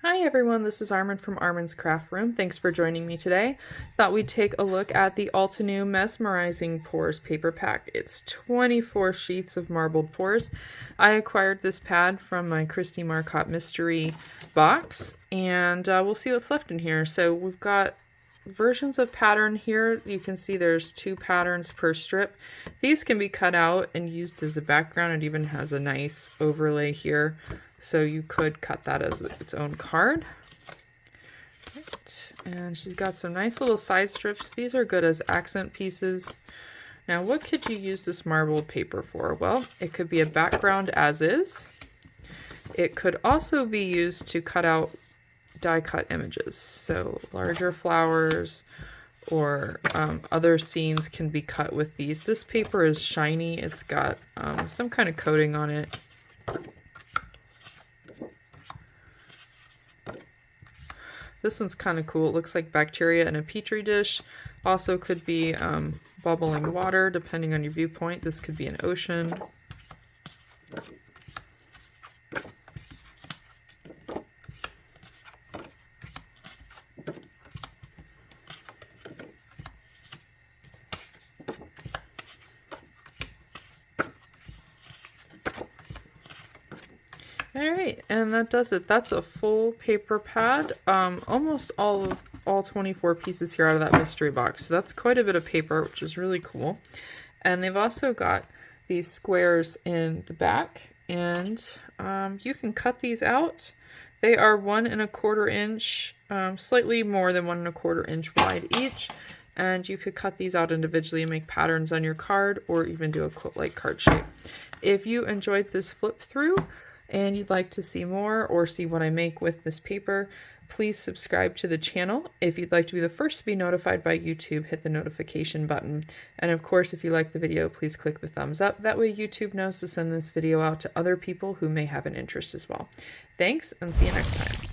Hi everyone, this is Armen from ArmensCraftRoom. Thanks for joining me today. Thought we'd take a look at the Altenew Mesmerizing Pours paper pack. It's 24 sheets of marbled pours. I acquired this pad from my Christy Marcotte mystery box, and we'll see what's left in here. So we've got versions of pattern here. You can see there's 2 patterns per strip. These can be cut out and used as a background. It even has a nice overlay here, so you could cut that as its own card. Right. And she's got some nice little side strips. These are good as accent pieces. Now, what could you use this marbled paper for? Well, it could be a background as is. It could also be used to cut out die cut images. So larger flowers or other scenes can be cut with these. This paper is shiny. It's got some kind of coating on it. This one's kind of cool. It looks like bacteria in a petri dish. Also could be bubbling water, depending on your viewpoint. This could be an ocean. Alright, and that does it. That's a full paper pad. Almost all 24 pieces here out of that mystery box. So that's quite a bit of paper, which is really cool. And they've also got these squares in the back, and you can cut these out. They are 1 1/4 inch, slightly more than 1 1/4 inch wide each. And you could cut these out individually and make patterns on your card, or even do a quilt-like card shape. If you enjoyed this flip through, and you'd like to see more or see what I make with this paper, please subscribe to the channel. If you'd like to be the first to be notified by YouTube, hit the notification button. And of course, if you like the video, please click the thumbs up. That way YouTube knows to send this video out to other people who may have an interest as well. Thanks, and see you next time.